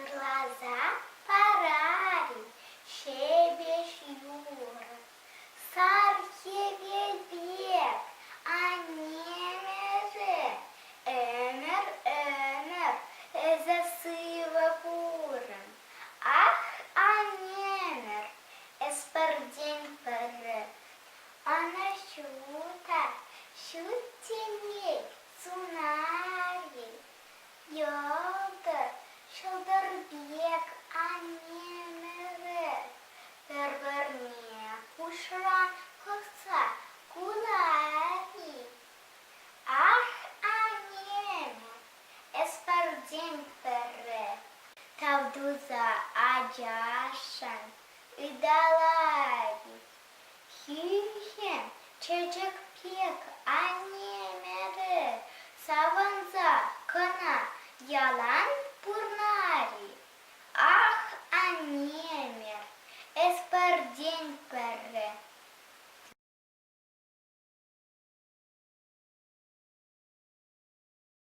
Гроза парари, щебечь юра, сархеве бег, а немере, эмер, засыва буром. Ах, а немер, эспардень пере, она шутеней, цунари, йолдыр, шылдырбек, а немере, перверне, кушран, кылса, кулари. Ах, а немер, эспардень пере, тавдуза аджашан, идалари. Хюхем, чечек пек, а немере, саванза, кына, ялан, пурнари.